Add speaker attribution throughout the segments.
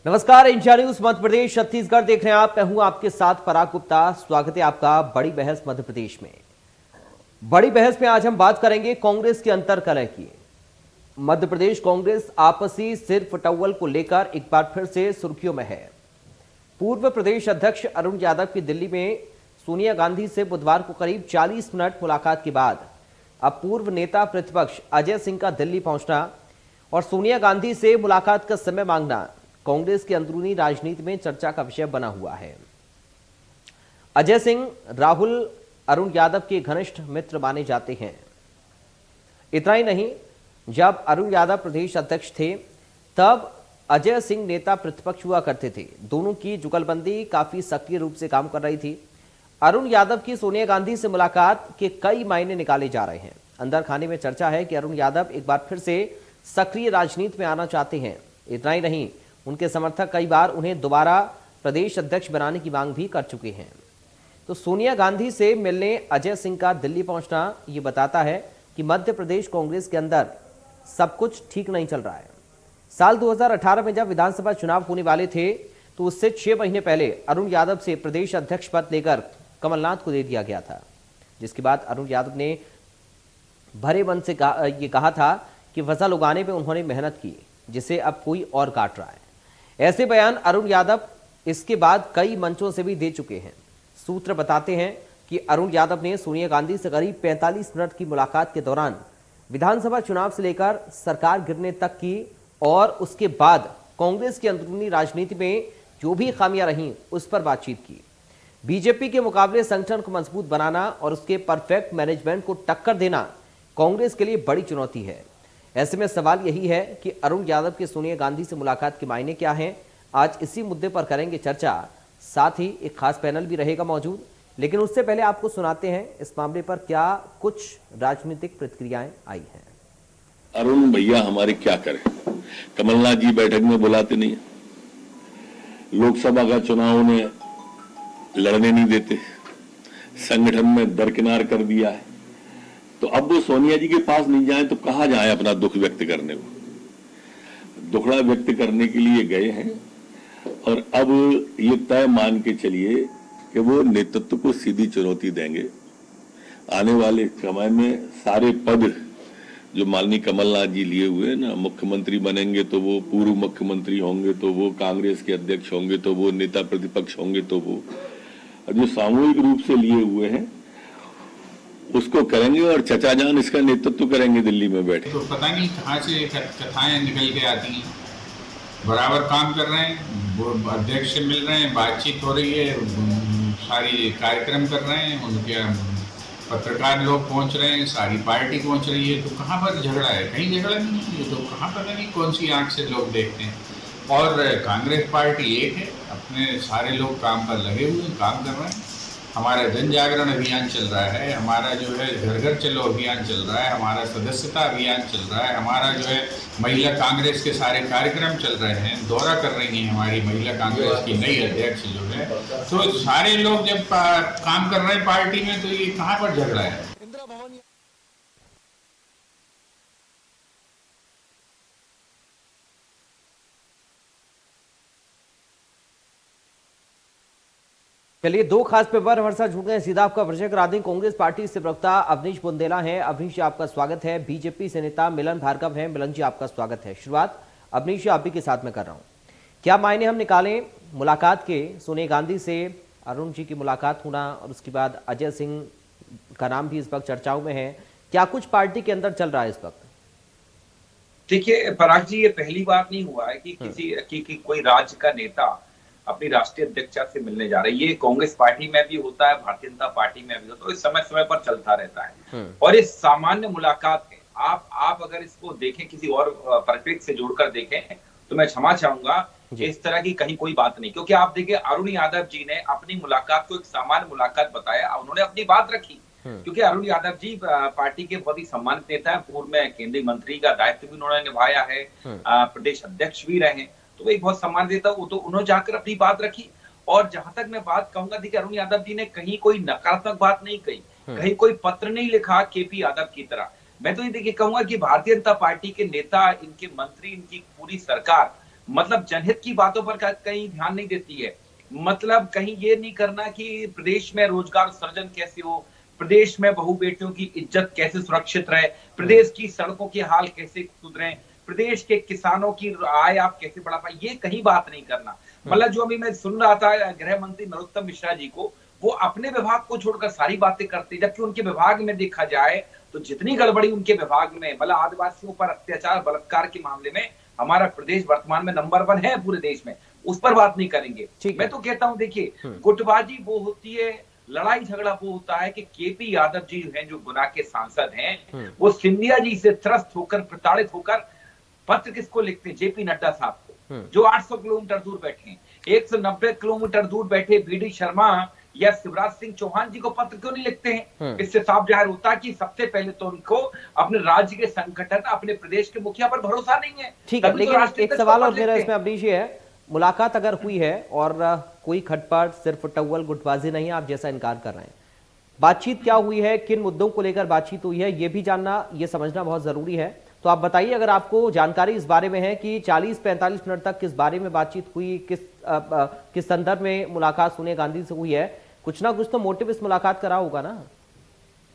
Speaker 1: नमस्कार, India news Madhya Pradesh Chhattisgarh देख रहे हैं आप। मैं हूं आपके साथ पराग गुप्ता। स्वागत है आपका बड़ी बहस मध्य प्रदेश में। बड़ी बहस में आज हम बात करेंगे कांग्रेस की अंतर्कलह की। मध्य प्रदेश कांग्रेस आपसी सिर फटौवल को लेकर एक बार फिर से सुर्खियों में है। पूर्व प्रदेश अध्यक्ष अरुण यादव की दिल्ली में सोनिया गांधी से बुधवार को करीब 40 मिनट मुलाकात के बाद अब पूर्व नेता प्रतिपक्ष अजय सिंह का दिल्ली पहुंचना और सोनिया गांधी से मुलाकात का समय मांगना कांग्रेस की अंदरूनी राजनीति में चर्चा का विषय बना हुआ है। अजय सिंह राहुल अरुण यादव के घनिष्ठ मित्र माने जाते हैं। इतना ही नहीं, जब अरुण यादव प्रदेश अध्यक्ष थे तब अजय सिंह नेता प्रतिपक्ष हुआ करते थे। दोनों की जुगलबंदी काफी सक्रिय रूप से काम कर रही थी। अरुण यादव की सोनिया गांधी से मुलाकात के कई मायने निकाले जा रहे हैं। अंदर खाने में चर्चा है कि अरुण यादव एक बार फिर से सक्रिय राजनीति में आना चाहते हैं। इतना ही नहीं, उनके समर्थक कई बार उन्हें दोबारा प्रदेश अध्यक्ष बनाने की मांग भी कर चुके हैं। तो सोनिया गांधी से मिलने अजय सिंह का दिल्ली पहुंचना ये बताता है कि मध्य प्रदेश कांग्रेस के अंदर सब कुछ ठीक नहीं चल रहा है। साल 2018 में जब विधानसभा चुनाव होने वाले थे तो उससे 6 महीने पहले अरुण यादव से प्रदेश अध्यक्ष पद लेकर कमलनाथ को दे दिया गया था, जिसके बाद अरुण यादव ने भरे मन से ये कहा था कि फसल उगाने में उन्होंने मेहनत की, जिसे अब कोई और काट रहा है। ऐसे बयान अरुण यादव इसके बाद कई मंचों से भी दे चुके हैं। सूत्र बताते हैं कि अरुण यादव ने सोनिया गांधी से करीब 45 मिनट की मुलाकात के दौरान विधानसभा चुनाव से लेकर सरकार गिरने तक की और उसके बाद कांग्रेस की अंदरूनी राजनीति में जो भी खामियां रहीं उस पर बातचीत की। बीजेपी के मुकाबले संगठन को मजबूत बनाना और उसके परफेक्ट मैनेजमेंट को टक्कर देना कांग्रेस के लिए बड़ी चुनौती है। ऐसे में सवाल यही है कि अरुण यादव के सोनिया गांधी से मुलाकात के मायने क्या हैं। आज इसी मुद्दे पर करेंगे चर्चा। साथ ही एक खास पैनल भी रहेगा मौजूद, लेकिन उससे पहले आपको सुनाते हैं इस मामले पर क्या कुछ राजनीतिक प्रतिक्रियाएं आई हैं।
Speaker 2: अरुण भैया हमारे क्या करें, कमलनाथ जी बैठक में बुलाते नहीं, लोकसभा का चुनाव उन्हें लड़ने नहीं देते, संगठन में दरकिनार कर दिया है। तो अब वो सोनिया जी के पास नहीं जाए तो कहां जाए अपना दुख व्यक्त करने को। दुखड़ा व्यक्त करने के लिए गए हैं और अब ये तय मान के चलिए कि वो नेतृत्व को सीधी चुनौती देंगे। आने वाले समय में सारे पद जो माननीय कमलनाथ जी लिए हुए ना, मुख्यमंत्री बनेंगे तो वो, पूर्व मुख्यमंत्री होंगे तो वो, कांग्रेस के अध्यक्ष होंगे तो वो, नेता प्रतिपक्ष होंगे तो वो, जो सामूहिक रूप से लिए हुए हैं उसको करेंगे और चचा जान इसका नेतृत्व करेंगे दिल्ली में बैठे।
Speaker 3: तो पता नहीं कहाँ से कथाएं निकल के आती हैं। बराबर काम कर रहे हैं, अध्यक्ष से मिल रहे हैं, बातचीत हो रही है, सारी कार्यक्रम कर रहे हैं, उनके पत्रकार लोग पहुंच रहे हैं, सारी पार्टी पहुंच रही है। तो कहाँ पर झगड़ा है? कहीं झगड़ा नहीं है। तो कहाँ पता नहीं कौन सी आंख से लोग देखते हैं। और कांग्रेस पार्टी एक है, अपने सारे लोग काम पर लगे हुए काम कर रहे हैं। हमारा जन जागरण अभियान चल रहा है, हमारा जो है घर घर चलो अभियान चल रहा है, हमारा सदस्यता अभियान चल रहा है, हमारा जो है महिला कांग्रेस के सारे कार्यक्रम चल रहे हैं, दौरा कर रही हैं हमारी महिला कांग्रेस की नई अध्यक्ष जो है। तो सारे लोग जब काम कर रहे हैं पार्टी में, तो ये कहाँ पर झगड़ा है?
Speaker 1: चलिए, दो खास पेपर हमारे साथ जुड़ गए हैं। सीधा आपका परिचय करा दें। कांग्रेस पार्टी से प्रवक्ता अवनीश बुंदेला हैं। अवनीश जी, आपका स्वागत है। बीजेपी से नेता मिलन भार्गव हैं। मिलन जी, आपका स्वागत है। शुरुआत अवनीश जी आप ही के साथ में कर रहा हूं। क्या मायने हम निकालें मुलाकात के, सोनिया गांधी से अरुण जी की मुलाकात होना और उसके बाद अजय सिंह का नाम भी इस वक्त चर्चाओं में है। क्या कुछ पार्टी के अंदर चल रहा है इस वक्त?
Speaker 4: देखिए पराग जी, ये पहली बार नहीं हुआ है कि किसी कोई राज्य का नेता अपनी राष्ट्रीय अध्यक्षा से मिलने जा रहे हैं। ये कांग्रेस पार्टी में भी होता है, भारतीय जनता पार्टी में भी होता है, तो इस समय समय पर चलता रहता है। और ये सामान्य मुलाकात है। आप अगर इसको देखें, किसी और परिप्रेक्ष्य से जोड़कर देखें, तो मैं क्षमा चाहूंगा कि इस तरह की कहीं कोई बात नहीं। क्योंकि आप देखिए, अरुण यादव जी ने अपनी मुलाकात को एक सामान्य मुलाकात बताया, उन्होंने अपनी बात रखी। क्योंकि अरुण यादव जी पार्टी के बहुत ही सम्मानित नेता है, पूर्व में केंद्रीय मंत्री का दायित्व भी उन्होंने निभाया है, प्रदेश अध्यक्ष भी रहे, तो एक बहुत सम्मानित नेता, वो तो उन्होंने जाकर अपनी बात रखी। और जहां तक मैं बात कहूंगा, देखिए अरुण यादव जी ने कहीं कोई नकारात्मक बात नहीं कही, कहीं कोई पत्र नहीं लिखा केपी यादव की तरह। मैं तो ये देखिए कहूंगा कि भारतीय जनता पार्टी के नेता, इनके मंत्री, इनकी पूरी सरकार मतलब जनहित की बातों पर कहीं ध्यान नहीं देती है। मतलब कहीं ये नहीं करना कि प्रदेश में रोजगार सृजन कैसे हो, प्रदेश में बहू बेटियों की इज्जत कैसे सुरक्षित रहे, प्रदेश की सड़कों के हाल कैसे सुधरे, प्रदेश के किसानों की आय आप कैसे बढ़ा पाए, ये कहीं बात नहीं करना। मतलब जो अभी मैं सुन रहा था गृह मंत्री नरोत्तम मिश्रा जी को, वो अपने विभाग को छोड़कर सारी बातें करते, जबकि उनके विभाग में देखा जाए तो जितनी गड़बड़ी उनके विभाग में, मतलब आदिवासियों पर अत्याचार बलात्कार के मामले में हमारा प्रदेश वर्तमान में नंबर 1 है पूरे देश में, उस पर बात नहीं करेंगे। मैं तो कहता हूं देखिए, गुटबाजी वो होती है, लड़ाई झगड़ा वो होता है कि केपी यादव जी हैं जो गुना के सांसद हैं, वो सिंधिया जी से त्रस्त होकर, प्रताड़ित होकर पत्र किसको लिखते हैं? जेपी नड्डा साहब को, जो 800 किलोमीटर दूर बैठे हैं। 190 किलोमीटर दूर बैठे बीडी शर्मा या शिवराज सिंह चौहान जी को पत्र क्यों नहीं लिखते हैं? इससे साफ जाहिर होता है कि सबसे पहले तो उनको अपने राज्य के संगठन, अपने प्रदेश के मुखिया पर भरोसा नहीं है।
Speaker 1: ठीक है, लेकिन एक सवाल और मेरा इसमें अवनीश है, मुलाकात अगर हुई है और कोई खटपट, सिर्फ टव्वल गुटबाजी नहीं, आप जैसा इनकार कर रहे हैं, बातचीत क्या हुई है, किन मुद्दों को लेकर बातचीत हुई है, ये भी जानना, ये समझना बहुत जरूरी है। तो आप बताइए अगर आपको जानकारी इस बारे में है कि 40-45 मिनट तक किस बारे में बातचीत हुई, किस संदर्भ में मुलाकात सोनिया गांधी से हुई है, कुछ ना कुछ तो मोटिव इस मुलाकात का रहा होगा ना।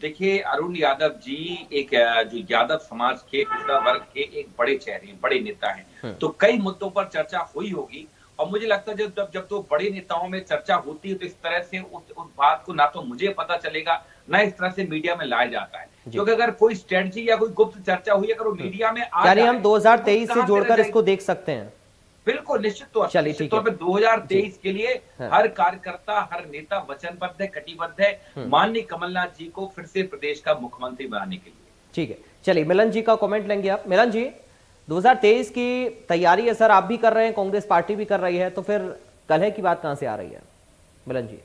Speaker 4: देखिए, अरुण यादव जी एक जो यादव समाज के पिछड़ा वर्ग के एक बड़े चेहरे हैं, बड़े नेता हैं, तो कई मुद्दों पर चर्चा हुई होगी। और मुझे लगता है जब तो बड़े नेताओं में चर्चा होती है तो इस तरह से उस बात को ना तो मुझे पता चलेगा, ना इस तरह से मीडिया में लाया जाता है। क्योंकि अगर कोई स्ट्रेटजी या कोई गुप्त चर्चा हुई, अगर वो मीडिया में आ
Speaker 1: यानी हम 2023 से जोड़कर इसको देख सकते हैं।
Speaker 4: बिल्कुल, निश्चित तौर पर 2023 के लिए हर कार्यकर्ता, हर नेता वचनबद्ध है, कटिबद्ध है माननीय कमलनाथ जी को फिर से प्रदेश का मुख्यमंत्री बनाने के लिए।
Speaker 1: ठीक है, चलिए मिलन जी का कमेंट लेंगे आप। मिलन जी, 2023 की तैयारी है सर, आप भी कर रहे हैं, कांग्रेस पार्टी भी कर रही है, तो फिर कलह की बात कहां से आ रही है? मिलन जी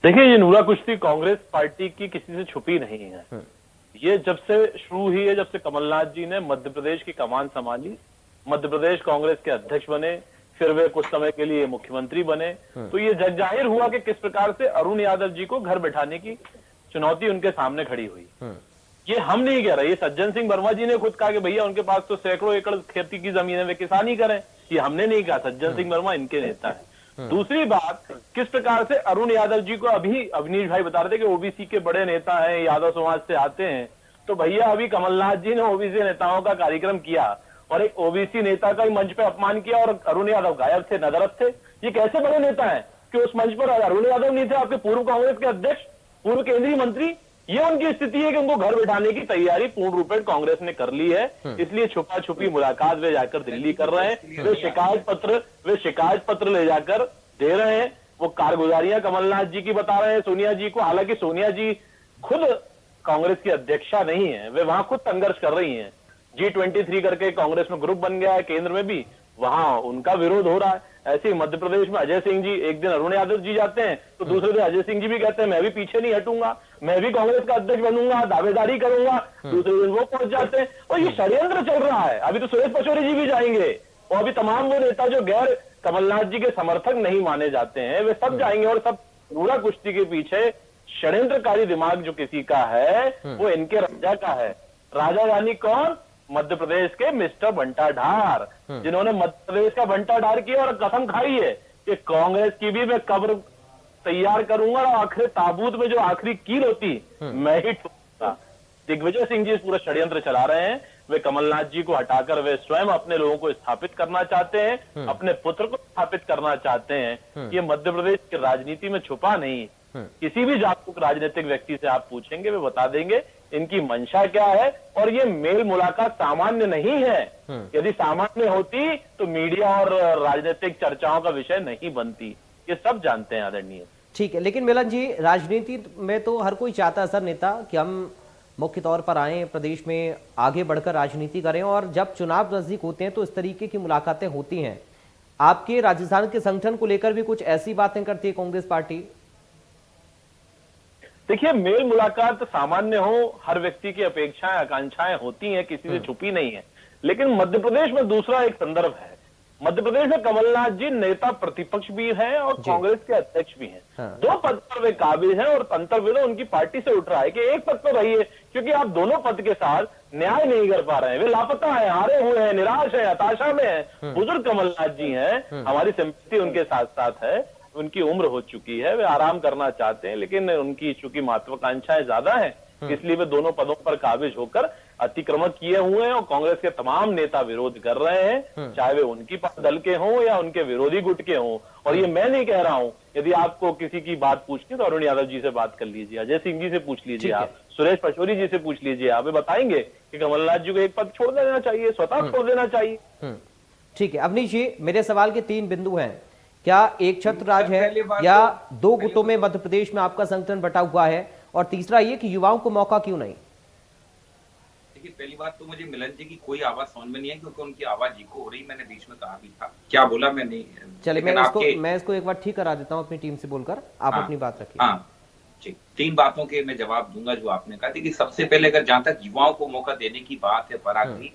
Speaker 5: देखिए, ये नूरा कुश्ती कांग्रेस पार्टी की किसी से छुपी नहीं है। ये जब से शुरू हुई है, जब से कमलनाथ जी ने मध्य प्रदेश की कमान संभाली, मध्य प्रदेश कांग्रेस के अध्यक्ष बने, फिर वे कुछ समय के लिए मुख्यमंत्री बने, तो ये जग जाहिर हुआ कि किस प्रकार से अरुण यादव जी को घर बैठाने की चुनौती उनके सामने खड़ी हुई। ये हम नहीं कह रहे, ये सज्जन सिंह वर्मा जी ने खुद कहा कि भैया उनके पास तो सैकड़ों एकड़ खेती की जमीन है, वे किसानी करें। ये हमने नहीं कहा, सज्जन सिंह वर्मा इनके नेता है। दूसरी बात, किस प्रकार से अरुण यादव जी को अभी अवनीश भाई बता रहे थे कि ओबीसी के बड़े नेता हैं, यादव समाज से आते हैं, तो भैया अभी कमलनाथ जी ने ओबीसी नेताओं का कार्यक्रम किया और एक ओबीसी नेता का मंच पे अपमान किया और अरुण यादव गायब थे, नजरत थे। ये कैसे बड़े नेता हैं कि उस मंच पर अरुण यादव नहीं थे, आपके पूर्व कांग्रेस के अध्यक्ष, पूर्व केंद्रीय मंत्री? ये उनकी स्थिति है कि उनको घर बैठाने की तैयारी पूर्ण रूप में कांग्रेस ने कर ली है, इसलिए छुपा छुपी मुलाकात वे जाकर दिल्ली कर रहे हैं। वे शिकायत पत्र ले जाकर दे रहे हैं। वो कारगुजारियां कमलनाथ जी की बता रहे हैं सोनिया जी को, हालांकि सोनिया जी खुद कांग्रेस की अध्यक्षा नहीं है, वे वहां खुद संघर्ष कर रही हैं। G23 करके कांग्रेस में ग्रुप बन गया है केंद्र में भी, वहां उनका विरोध हो रहा है। ऐसे ही मध्य प्रदेश में अजय सिंह जी, एक दिन अरुण यादव जी जाते हैं तो दूसरे दिन अजय सिंह जी भी कहते हैं मैं भी पीछे नहीं हटूंगा, मैं भी कांग्रेस का अध्यक्ष बनूंगा, दावेदारी करूंगा, दूसरे दिन वो पहुंच जाते हैं। और ये षड्यंत्र चल रहा है। अभी तो सुरेश पचौरी जी भी जाएंगे और अभी तमाम वो नेता जो गैर कमलनाथ जी के समर्थक नहीं माने जाते हैं, वे सब जाएंगे और सब नूरा कुश्ती के पीछे षड्यंत्रकारी दिमाग जो किसी का है वो इनके राजा का है। राजा यानी कौन? मध्य प्रदेश के मिस्टर बंटा ढार, जिन्होंने मध्य प्रदेश का बंटा ढार किया और कसम खाई है कि कांग्रेस की भी मैं कब्र तैयार करूंगा और आखिरी ताबूत में जो आखिरी कील होती मैं ही ठोकूंगा। दिग्विजय सिंह जी इस पूरा षड्यंत्र चला रहे हैं। वे कमलनाथ जी को हटाकर वे स्वयं अपने लोगों को स्थापित करना चाहते हैं, अपने पुत्र को स्थापित करना चाहते हैं। ये मध्य प्रदेश की राजनीति में छुपा नहीं। किसी भी जागरूक राजनीतिक व्यक्ति से आप पूछेंगे, वे बता देंगे इनकी मंशा क्या है। और ये मेल मुलाकात सामान्य नहीं है। यदि सामान्य होती तो मीडिया और राजनीतिक चर्चाओं का विषय नहीं बनती। ये सब जानते हैं आदरणीय।
Speaker 1: ठीक है, लेकिन मिलन जी, राजनीति में तो हर कोई चाहता है सर नेता कि हम मुख्य तौर पर आए, प्रदेश में आगे बढ़कर राजनीति करें, और जब चुनाव नजदीक होते हैं तो इस तरीके की मुलाकातें होती हैं। आपके राजस्थान के संगठन को लेकर भी कुछ ऐसी बातें करती है कांग्रेस पार्टी?
Speaker 5: देखिए, मेल मुलाकात सामान्य हो, हर व्यक्ति की अपेक्षाएं आकांक्षाएं होती हैं, किसी से छुपी नहीं है। लेकिन मध्य प्रदेश में दूसरा एक संदर्भ है मध्य प्रदेश में कमलनाथ जी नेता प्रतिपक्ष भी हैं और कांग्रेस के अध्यक्ष भी हैं।
Speaker 1: हाँ।
Speaker 5: 2 पद पर वे काबिज हैं और अंतर्विरोध उनकी पार्टी से उठ रहा है कि एक पद पर रहिए, क्योंकि आप दोनों पद के साथ न्याय नहीं कर पा रहे हैं। वे लापता हैं, हारे हुए हैं, निराश है, हताशा में है। बुजुर्ग कमलनाथ जी हैं, हमारी सिंपैथी उनके साथ साथ है। उनकी उम्र हो चुकी है, वे आराम करना चाहते हैं, लेकिन उनकी चूंकि महत्वाकांक्षाएं ज्यादा है, इसलिए वे दोनों पदों पर काबिज होकर अतिक्रमण किए हुए हैं और कांग्रेस के तमाम नेता विरोध कर रहे हैं, चाहे वे उनकी दल के हों या उनके विरोधी गुट के हों। और ये मैं नहीं कह रहा हूं, यदि आपको किसी की बात पूछनी तो अरुण यादव जी से बात कर लीजिए, अजय सिंह जी से पूछ लीजिए, आप सुरेश पचौरी जी से पूछ लीजिए, आप वे बताएंगे कि कमलनाथ जी को एक पद छोड़ देना चाहिए, स्वतः छोड़ देना चाहिए।
Speaker 1: ठीक है अवनीश जी, मेरे सवाल के 3 बिंदु हैं। क्या एक छत्र राज है या 2 गुटों में मध्य प्रदेश में आपका संगठन बटा हुआ है, और तीसरा ये कि युवाओं को मौका क्यों नहीं?
Speaker 4: देखिए, पहली बात तो मुझे मिलन जी की कोई आवाज समझ में नहीं है, क्योंकि उनकी आवाज इको हो रही, मैंने बीच में कहा भी था, क्या बोला मैं नहीं।
Speaker 1: चलिए मैं इसको एक बार ठीक करा देता हूं अपनी टीम से बोलकर, आप अपनी बात रखिए।
Speaker 4: हाँ ठीक, 3 बातों के मैं जवाब दूंगा जो आपने कहा। देखिए, सबसे पहले अगर जहां तक युवाओं को मौका देने की बात है पराग जी,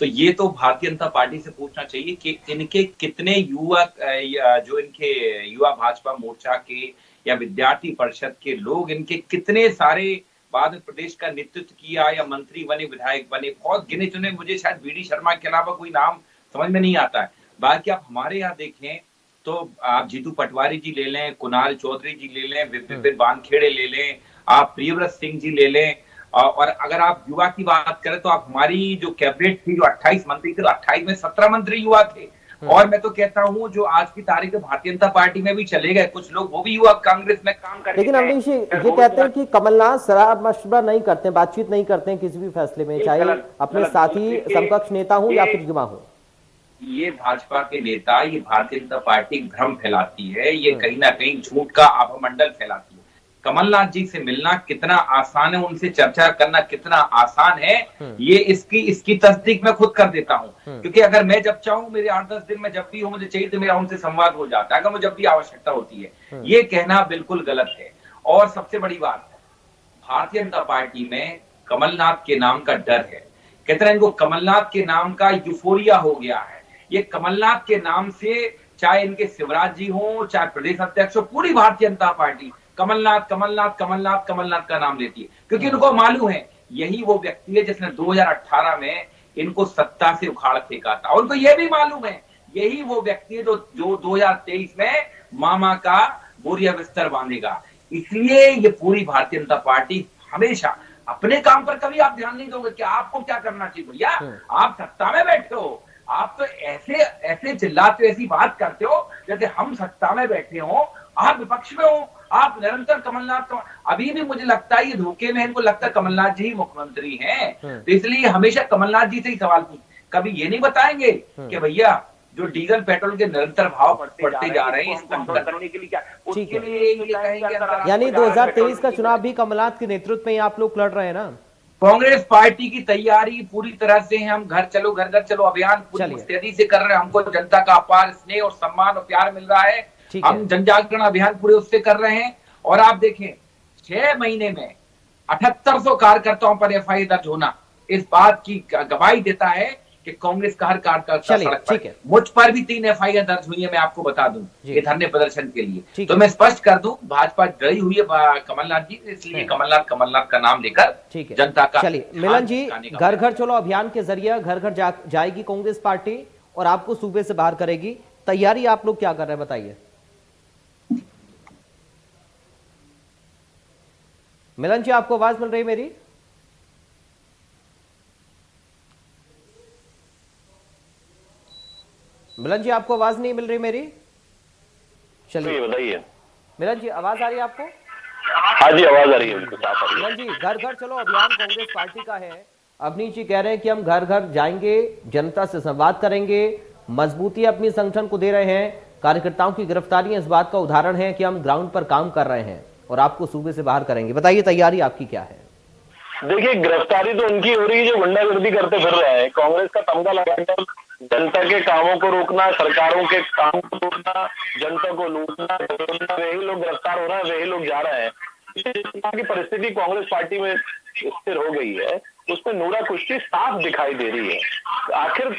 Speaker 4: तो ये तो भारतीय जनता पार्टी से पूछना चाहिए कि इनके कितने युवा, जो इनके युवा भाजपा मोर्चा के या विद्यार्थी परिषद के लोग, इनके कितने सारे बाद में प्रदेश का नेतृत्व किया या मंत्री बने, विधायक बने, बहुत गिने चुने, मुझे शायद बीडी शर्मा के अलावा कोई नाम समझ में नहीं आता है। बाकी आप हमारे यहाँ देखें तो आप जीतू पटवारी जी ले लें, कुणाल चौधरी जी ले लें, विपिन वानखेड़े ले लें, आप प्रियव्रत सिंह जी ले लें, और अगर आप युवा की बात करें तो आप हमारी जो कैबिनेट थी, जो 28 मंत्री थे, 28 में 17 मंत्री युवा थे। और मैं तो कहता हूं जो आज की तारीख में भारतीय जनता पार्टी में भी चले गए कुछ लोग, वो भी युवा कांग्रेस में काम कर रहे हैं।
Speaker 1: लेकिन अमरीश जी ये कहते हैं कि कमलनाथ सलाह मशवरा नहीं करते, बातचीत नहीं करते हैं किसी भी फैसले में, चाहे अपने साथी समकक्ष नेता हो या फिर युवा हो।
Speaker 4: ये भाजपा के नेता, ये भारतीय जनता पार्टी भ्रम फैलाती है, ये कहीं ना कहीं झूठ का आभामंडल फैलाती है। कमलनाथ जी से मिलना कितना आसान है, उनसे चर्चा करना कितना आसान है, ये इसकी तस्दीक मैं खुद कर देता हूं। क्योंकि अगर मैं जब चाहूं, मेरे 8-10 दिन में जब भी हो मुझे चाहिए तो मेरा उनसे संवाद हो जाता है, अगर मुझे जब भी आवश्यकता होती है। ये कहना बिल्कुल गलत है। और सबसे बड़ी बात, भारतीय जनता पार्टी में कमलनाथ के नाम का डर है। कहते हैं इनको कमलनाथ के नाम का यूफोरिया हो गया है। ये कमलनाथ के नाम से, चाहे इनके शिवराज जी हो, चाहे प्रदेश अध्यक्ष हो, पूरी भारतीय जनता पार्टी कमलनाथ कमलनाथ कमलनाथ कमलनाथ का नाम लेती है, क्योंकि इनको मालूम है यही वो व्यक्ति है जिसने 2018 में इनको सत्ता से उखाड़ फेंका था। उनको यह भी मालूम है यही वो व्यक्ति है जो 2023 में मामा का बोरिया बिस्तर बांधेगा। इसलिए ये पूरी भारतीय जनता पार्टी हमेशा अपने काम पर कभी आप ध्यान नहीं दोगे कि आपको क्या करना चाहिए। भैया, आप सत्ता में बैठे हो, आप तो ऐसे चिल्लाते हो, ऐसी बात करते हो जैसे हम सत्ता में बैठे हो, आप विपक्ष में हो, आप निरंतर कमलनाथ। अभी भी मुझे लगता है ये धोखे में, इनको लगता है कमलनाथ जी ही मुख्यमंत्री हैं, तो इसलिए हमेशा कमलनाथ जी से ही सवाल पूछ, कभी ये नहीं बताएंगे कि भैया जो डीजल पेट्रोल के निरंतर भाव बढ़ते जा रहे हैं, इसको कम करने के लिए क्या, उसके लिए ये कहेंगे।
Speaker 1: यानी 2023 का चुनाव भी कमलनाथ के नेतृत्व में ही आप लोग लड़ रहे हैं ना?
Speaker 4: कांग्रेस पार्टी की तैयारी पूरी तरह से है। हम घर घर चलो अभियान पूरी मुस्तैदी से कर रहे हैं। हमको जनता का अपार स्नेह और सम्मान और प्यार मिल रहा है। हम जन जागरण अभियान पूरे उससे कर रहे हैं। और आप देखें 6 महीने में 7800 कार्यकर्ताओं पर एफआईआर दर्ज होना इस बात की गवाही देता है कि कांग्रेस का हर कार्यकर्ता सड़क पर। मुझ पर भी 3 एफआईआर दर्ज हुई है, मैं आपको बता दूं, ये धरने प्रदर्शन के लिए। तो मैं स्पष्ट कर दूं, भाजपा डरी हुई है कमलनाथ जी, इसलिए कमलनाथ का नाम लेकर जनता का।
Speaker 1: चलिए मिलन जी, घर घर चलो अभियान के जरिए घर घर जाएगी कांग्रेस पार्टी और आपको सूबे से बाहर करेगी। तैयारी आप लोग क्या कर रहे हैं बताइए। मिलन जी, आपको आवाज मिल रही है मेरी? मिलन जी, आपको आवाज नहीं मिल रही मेरी? चलिए
Speaker 5: बताइए।
Speaker 1: मिलन जी, आवाज आ रही है आपको?
Speaker 5: हाँ जी, आवाज आ रही है।
Speaker 1: मिलन जी, घर घर चलो अभियान कांग्रेस पार्टी का है। अवनीश जी कह रहे हैं कि हम घर घर जाएंगे, जनता से संवाद करेंगे, मजबूती अपनी संगठन को दे रहे हैं। कार्यकर्ताओं की गिरफ्तारी इस बात का उदाहरण है कि हम ग्राउंड पर काम कर रहे हैं और आपको सूबे से बाहर करेंगे। बताइए तैयारी आपकी क्या है?
Speaker 5: देखिए, गिरफ्तारी तो उनकी हो रही है जो गुंडागर्दी करते फिर रहे हैं। कांग्रेस का तमगा लगाकर जनता के कामों को रोकना, सरकारों के काम को रोकना, जनता को लूटना, वही लोग गिरफ्तार हो रहे हैं, वही लोग जा रहे हैं। की परिस्थिति कांग्रेस पार्टी में स्थिर हो गई है, उसमें नूरा कुश्ती साफ दिखाई दे रही है। आखिर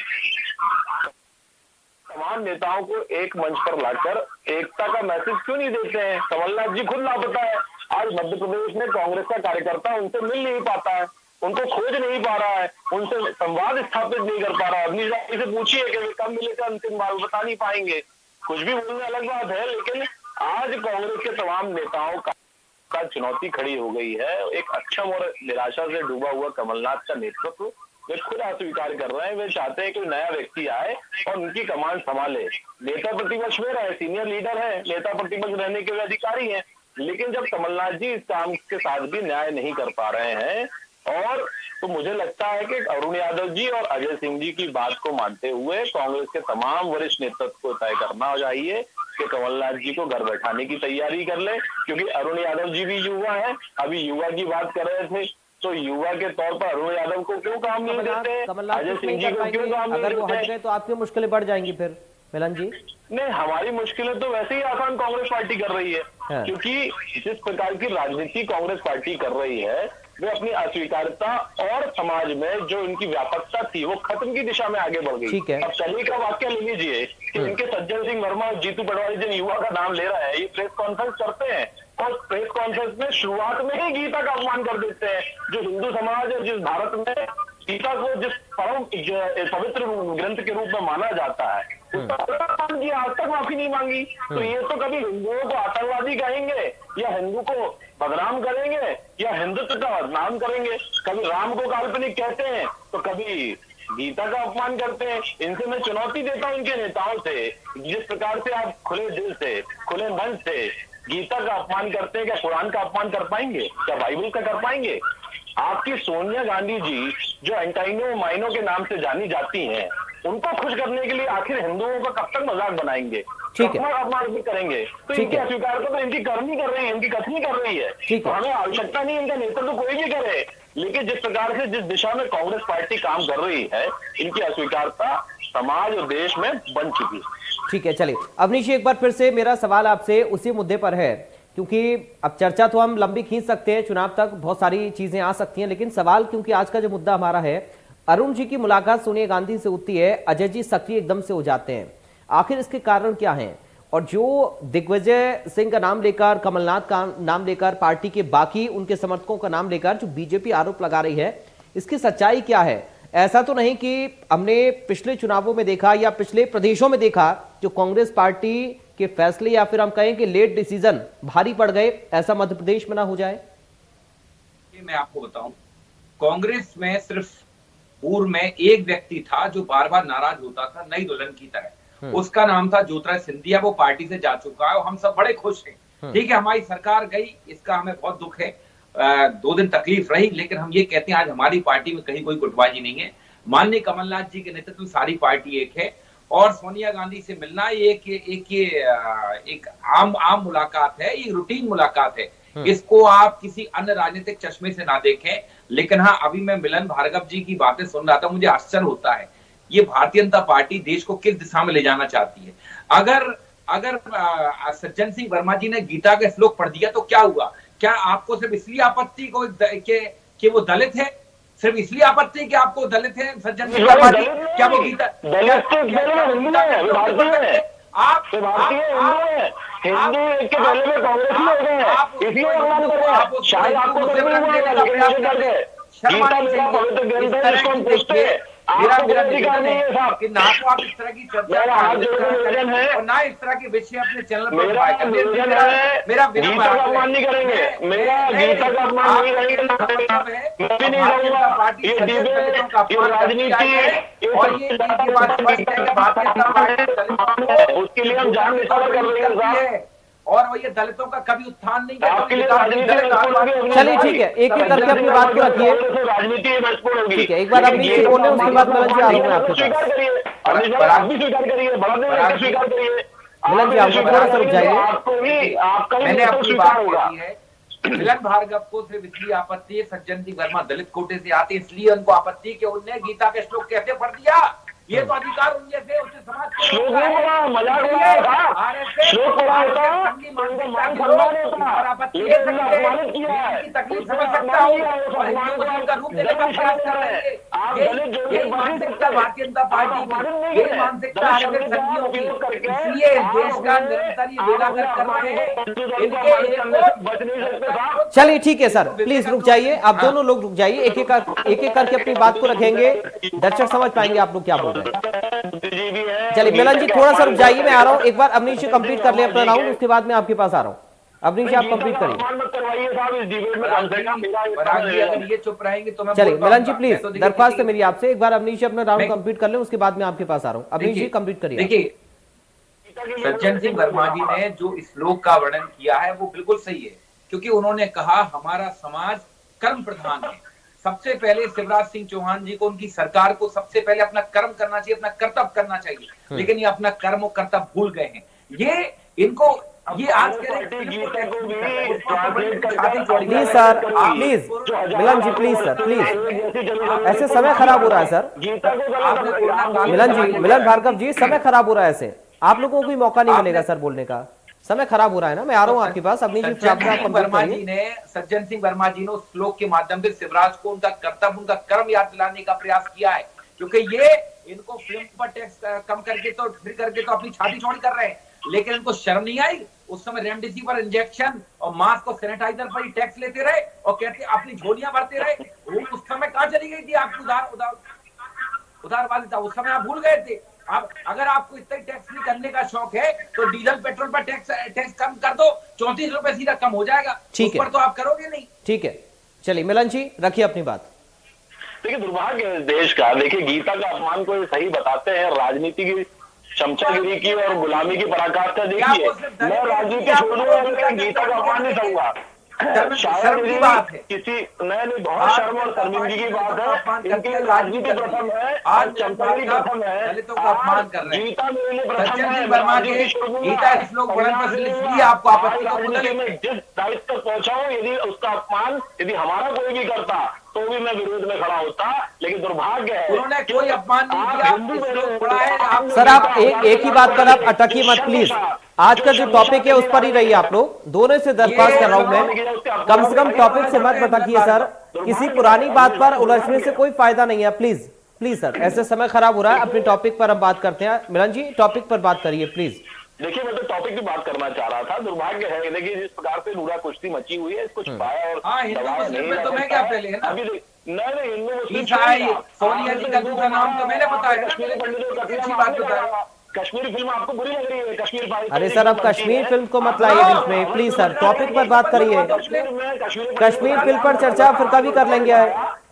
Speaker 5: तमाम नेताओं को एक मंच पर लाकर एकता का मैसेज क्यों नहीं देते हैं? कमलनाथ जी खुद लापता है। आज मध्य प्रदेश में कांग्रेस का कार्यकर्ता उनसे मिल नहीं पाता है, उनको खोज नहीं पा रहा है, उनसे संवाद स्थापित नहीं कर पा रहा है। अवनीश जी से पूछिए कि वे कब मिले थे अंतिम बार, बता नहीं पाएंगे। कुछ भी बोलने अलग बात है, लेकिन आज कांग्रेस के तमाम नेताओं का चुनौती खड़ी हो गई है। एक अक्षम और निराशा से डूबा हुआ कमलनाथ का नेतृत्व वे खुद अस्वीकार कर रहे हैं। वे चाहते हैं कि नया व्यक्ति आए और उनकी कमान संभाले। नेता प्रतिपक्ष में रहे, सीनियर लीडर है, नेता प्रतिपक्ष रहने के वे अधिकारी हैं, लेकिन जब कमलनाथ जी इस काम के साथ भी न्याय नहीं कर पा रहे हैं, और तो मुझे लगता है कि अरुण यादव जी और अजय सिंह जी की बात को मानते हुए कांग्रेस के तमाम वरिष्ठ नेतृत्व को तय करना चाहिए कि कमलनाथ जी को घर बैठाने की तैयारी कर ले, क्योंकि अरुण यादव जी भी युवा है। अभी युवा की बात कर रहे थे, तो युवा के तौर पर अरुण यादव को क्यों काम नहीं देते, अजय सिंह जी को क्यों काम नहीं
Speaker 1: अगर वो हट
Speaker 5: देते?
Speaker 1: गए तो आपकी मुश्किलें बढ़ जाएंगी फिर मिलन जी।
Speaker 5: नहीं, हमारी मुश्किलें तो वैसे ही आसान कांग्रेस पार्टी कर रही है,
Speaker 1: हाँ।
Speaker 5: क्योंकि जिस प्रकार की राजनीति कांग्रेस पार्टी कर रही है, वे अपनी अस्वीकारता और समाज में जो इनकी व्यापकता थी वो खत्म की दिशा में आगे बढ़ गई।
Speaker 1: ठीक है।
Speaker 5: अब कल का वाक्य ले लीजिए कि इनके सज्जन सिंह वर्मा और जीतू पटवारी जिन युवा का नाम ले रहा है, ये प्रेस कॉन्फ्रेंस करते हैं और प्रेस कॉन्फ्रेंस में शुरुआत में ही गीता का अपमान कर देते हैं। जो हिंदू समाज है, जिस भारत में गीता को जिस परम पवित्र ग्रंथ के रूप में माना जाता है, उसका आज तक माफी नहीं मांगी। तो ये तो कभी हिंदुओं को आतंकवादी कहेंगे या हिंदू को बदनाम करेंगे या हिंदुत्व का बदनाम करेंगे। कभी राम को काल्पनिक कहते हैं तो कभी गीता का अपमान करते हैं। इनसे मैं चुनौती देता हूं इनके नेताओं से, जिस प्रकार से आप खुले दिल से, खुले मन से गीता का अपमान करते हैं, क्या कुरान का अपमान कर पाएंगे? क्या बाइबल का कर पाएंगे? आपकी सोनिया गांधी जी जो एंटाइनो माइनो के नाम से जानी जाती हैं, उनको खुश करने के लिए आखिर हिंदुओं का कब तक मजाक बनाएंगे,
Speaker 1: ठीक है,
Speaker 5: अपमान भी करेंगे? तो इनकी अस्वीकार तो इनकी करनी कर रही है, इनकी कथनी कर रही है।
Speaker 1: ठीक
Speaker 5: तो
Speaker 1: है।
Speaker 5: हमें आवश्यकता नहीं इनका नेतृत्व कोई भी करे, लेकिन जिस प्रकार से जिस दिशा में कांग्रेस पार्टी काम कर रही है, इनकी अस्वीकारता समाज और देश में बन चुकी है।
Speaker 1: ठीक है, चलिए अवनीश एक बार फिर से मेरा सवाल आपसे उसी मुद्दे पर है, क्योंकि अब चर्चा तो हम लंबी खींच सकते हैं, चुनाव तक बहुत सारी चीजें आ सकती हैं, लेकिन सवाल क्योंकि आज का जो मुद्दा हमारा है, अरुण जी की मुलाकात सोनिया गांधी से होती है, अजय जी सक्रिय एकदम से हो जाते हैं, आखिर इसके कारण क्या हैं? और जो दिग्विजय सिंह का नाम लेकर, कमलनाथ का नाम लेकर, पार्टी के बाकी उनके समर्थकों का नाम लेकर जो बीजेपी आरोप लगा रही है, इसकी सच्चाई क्या है? ऐसा तो नहीं कि हमने पिछले चुनावों में देखा या पिछले प्रदेशों में देखा जो कांग्रेस पार्टी के फैसले या फिर हम कहें कि लेट डिसीजन भारी पड़ गए, ऐसा मध्य प्रदेश में ना हो जाए?
Speaker 4: मैं आपको बताऊं, कांग्रेस में सिर्फ पूर्व में एक व्यक्ति था जो बार बार नाराज होता था नई दुल्हन की तरह, उसका नाम था ज्योतिरादित्य सिंधिया। वो पार्टी से जा चुका है और हम सब बड़े खुश हैं। ठीक है, हमारी सरकार गई, इसका हमें बहुत दुख है, 2 दिन तकलीफ रही, लेकिन हम ये कहते हैं आज हमारी पार्टी में कहीं कोई गुटबाजी नहीं है। माननीय कमलनाथ जी के नेतृत्व में सारी पार्टी एक है और सोनिया गांधी से मिलना एक आम मुलाकात है, ये रूटीन मुलाकात है। इसको आप किसी अन्य राजनीतिक चश्मे से ना देखें। लेकिन हाँ, अभी मैं मिलन भार्गव जी की बातें सुन रहा था, मुझे आश्चर्य होता है, ये भारतीय जनता पार्टी देश को किस दिशा में ले जाना चाहती है। अगर सज्जन सिंह वर्मा जी ने गीता का श्लोक पढ़ दिया तो क्या हुआ? क्या आपको सिर्फ इसलिए आपत्ति को कि वो दलित है? सिर्फ इसलिए आपत्ति कि आपको दलित है सज्जन सिंह वर्मा जी? क्या वो गीता आप हिंदू के पहले में कांग्रेस में हो गए, इसलिए शायद आपको गीता मेरा पवित्र ग्रंथ है, इसको हम पूछते हैं। मेरा अधिकार नहीं है साहब कि ना तो आप इस तरह की चर्चा है और ना इस तरह के विषय अपने चैनल पर मेरा गीता का अपमान नहीं करेंगे, मेरा गीता का अपमान नहीं करेंगे, मैं भी नहीं करूंगा। ये डिबेट, ये राजनीति और ये उसके लिए हम जान निछावर कर रहे हैं साहब, और ये दलितों का कभी उत्थान नहीं किया।
Speaker 1: चलिए ठीक है, एक एक करके अपनी बात को रखिए।
Speaker 5: राजनीति महत्वपूर्ण होगी।
Speaker 1: ठीक है, एक बार अभी से बोल रहे हैं, उसके बाद मिलन जी आ रही है आपके पास।
Speaker 5: आप भी स्वीकार करिए, बड़ा स्वीकार करिए।
Speaker 1: मिलन जी आप थोड़ा सा रुक जाइए।
Speaker 4: मैंने अपनी बात कही है, मिलन भार्गव को सिर्फ इसलिए आपत्ति है, सज्जन सिंह वर्मा दलित कोटे से आते इसलिए उनको आपत्ति कि उनने गीता के श्लोक कैसे पढ़ दिया। ये तो अधिकार उन जैसे उससे समाज को
Speaker 5: श्लोक नहीं पढ़ा, मजाक उड़ाया था। श्लोक पढ़ा होता तो उनको मान सम्मान होता, लेकिन तुमने अपमानित किया है।
Speaker 4: तकलीफ समझ सकता हूँ और हिंदू मुस्लिम का रूप देने का प्रयास कर रहे हैं।
Speaker 5: आप दलित जो
Speaker 4: यही मानसिकता भारतीय जनता पार्टी की, यही मानसिकता आरएसएस संघियों की, इसलिए देश का निरंतर ये बेलागत कर रहे हैं।
Speaker 1: चलिए ठीक है सर, प्लीज रुक जाइए, आप दोनों लोग रुक जाइए, एक एक करके अपनी बात को रखेंगे, दर्शक समझ पाएंगे आप लोग क्या बोल रहे हैं। चलिए मिलन जी थोड़ा सा रुक जाइए, मैं आ रहा हूँ, एक बार अवनीश जी कंप्लीट कर ले अपना राउंड, उसके बाद मैं आपके पास आ रहा हूँ। अवनीश जी आप कंप्लीट करिए।
Speaker 4: अगर ये चुप रहेंगे तो मैं
Speaker 1: चलिए मिलन जी प्लीज, दरख्वास्त है मेरी आपसे, एक बार अवनीश जी अपना राउंड कंप्लीट कर ले, उसके बाद मैं आपके पास आ रहा हूँ। अवनीश जी कंप्लीट करिए।
Speaker 4: देखिए सज्जन सिंह वर्मा जी ने जो श्लोक का वर्णन किया है वो बिल्कुल सही है, क्योंकि उन्होंने कहा हमारा समाज कर्म प्रधान है। सबसे पहले शिवराज सिंह चौहान जी को, उनकी सरकार को सबसे पहले अपना कर्म करना चाहिए, अपना कर्तव्य करना चाहिए, लेकिन ये अपना कर्म और कर्तव्य भूल गए हैं। ये इनको ये आज के
Speaker 1: please sir, please Milan ji, please sir, please, ऐसे समय खराब हो रहा है सर। मिलन जी, मिलन भार्गव जी, समय खराब हो रहा है ऐसे, आप लोगों को भी मौका नहीं मिलेगा सर बोलने का, समय खराब हो रहा है ना। मैं आ रहा हूँ आपके पास। अवनीश जी
Speaker 4: सज्जन सिंह वर्मा जी ने उस श्लोक के माध्यम से शिवराज को उनका कर्तव्य, उनका कर्म याद दिलाने का प्रयास किया है, क्योंकि ये इनको फिल्म पर टैक्स कम करके तो फिर करके तो अपनी छाती चौड़ी कर रहे हैं, लेकिन इनको शर्म नहीं आई। उस समय रेमडेसिविर इंजेक्शन और मास्क और सैनिटाइजर पर ही टैक्स लेते रहे और कहते अपनी झोलियां भरते रहे। वो उस समय कहां चली गई थी आपकी उदारवादिता? उस समय आप भूल गए थे। अब अगर आपको इतना टैक्स नहीं करने का शौक है तो डीजल पेट्रोल पर टैक्स कम कर दो, 34 रुपए सीधा कम हो जाएगा।
Speaker 1: ठीक है,
Speaker 4: तो आप करोगे नहीं।
Speaker 1: ठीक है, चलिए मिलन जी रखिए अपनी बात।
Speaker 5: देखिए दुर्भाग्य है देश का। देखिए गीता का अपमान को सही बताते हैं, राजनीति की चमचागिरी की और गुलामी की पराकाष्ठा। देखिए मैं राजनीति छोड़ूंगा, मैं गीता का अपमान नहीं करूंगा। शायद किसी नहीं बहुत शर्म और शर्मिंदगी की बात है। इनकी राजनीति प्रथम है, आज चमचागिरी प्रथम है, गीता मेरे लिए प्रथम है।
Speaker 4: गीता श्लोक इसलिए आपको आपत्ति
Speaker 5: मैं जिस दायित्व तक पहुंचा हूँ, यदि उसका अपमान यदि हमारा कोई भी करता तो भी मैं विरोध में खड़ा होता, लेकिन दुर्भाग्य है
Speaker 4: उन्होंने कोई अपमान नहीं किया।
Speaker 1: सर आप एक ही बात पर आप अटकिए मत प्लीज। आज का जो टॉपिक है उस पर ही रहिए आप लोग। दोनों से दरख्वास्त कर रहा हूं मैं, कम से कम टॉपिक से मत भटकिए सर। किसी पुरानी बात पर उलझने से कोई फायदा नहीं है। प्लीज प्लीज सर, ऐसे समय खराब हो रहा है, अपने टॉपिक पर हम बात करते हैं। मिलन जी टॉपिक पर बात करिए प्लीज।
Speaker 5: देखिए मैं तो टॉपिक की बात करना चाह रहा था। दुर्भाग्य है देखिए जिस प्रकार से नूरा कुश्ती मची हुई है, इसको छुपाया और
Speaker 4: तो मैं क्या पहले है ना
Speaker 5: अभी नहीं हिंदू मुस्लिम
Speaker 4: सोनिया जी का दूसरा नाम तो मैंने बताया।
Speaker 5: कश्मीरी पंडितों कश्मीरी फिल्म आपको बुरी लग रही है? कश्मीर
Speaker 1: अरे सर अब कश्मीर फिल्म को मत लाइए बीच में प्लीज सर, टॉपिक पर बात करिए। कश्मीर फिल्म पर चर्चा फिर कभी कर लेंगे,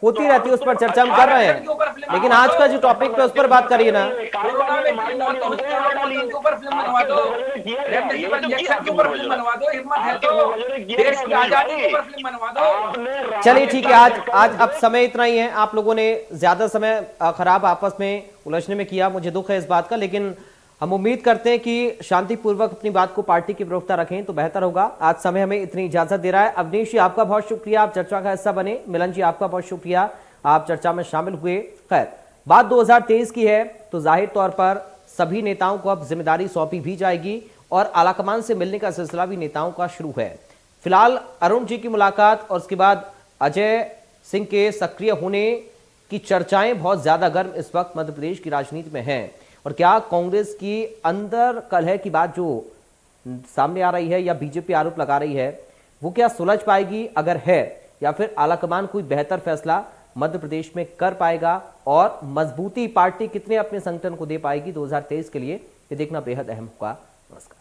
Speaker 1: होती रहती है उस पर चर्चा हम कर रहे हैं, लेकिन आज का जो टॉपिक पे उस पर बात करिए ना। चलिए ठीक है, आज अब समय इतना ही है। आप लोगों ने ज्यादा समय खराब आपस में उलझने में किया, मुझे दुख है इस बात का, लेकिन हम उम्मीद करते हैं कि शांतिपूर्वक अपनी बात को पार्टी की प्रवक्ता रखें तो बेहतर होगा। आज समय हमें इतनी इजाजत दे रहा है। अवनीश जी आपका बहुत शुक्रिया, आप चर्चा का हिस्सा बने। मिलन जी आपका बहुत शुक्रिया, आप चर्चा में शामिल हुए। खैर बात 2023 की है तो जाहिर तौर पर सभी नेताओं को अब जिम्मेदारी सौंपी भी जाएगी और आलाकमान से मिलने का सिलसिला भी नेताओं का शुरू है। फिलहाल अरुण जी की मुलाकात और उसके बाद अजय सिंह के सक्रिय होने की चर्चाएं बहुत ज्यादा गर्म इस वक्त मध्य प्रदेश की राजनीति में हैं। और क्या कांग्रेस की अंदर कलह की बात जो सामने आ रही है या बीजेपी आरोप लगा रही है वो क्या सुलझ पाएगी अगर है, या फिर आलाकमान कोई बेहतर फैसला मध्य प्रदेश में कर पाएगा और मजबूती पार्टी कितने अपने संगठन को दे पाएगी 2023 के लिए, ये देखना बेहद अहम होगा। नमस्कार।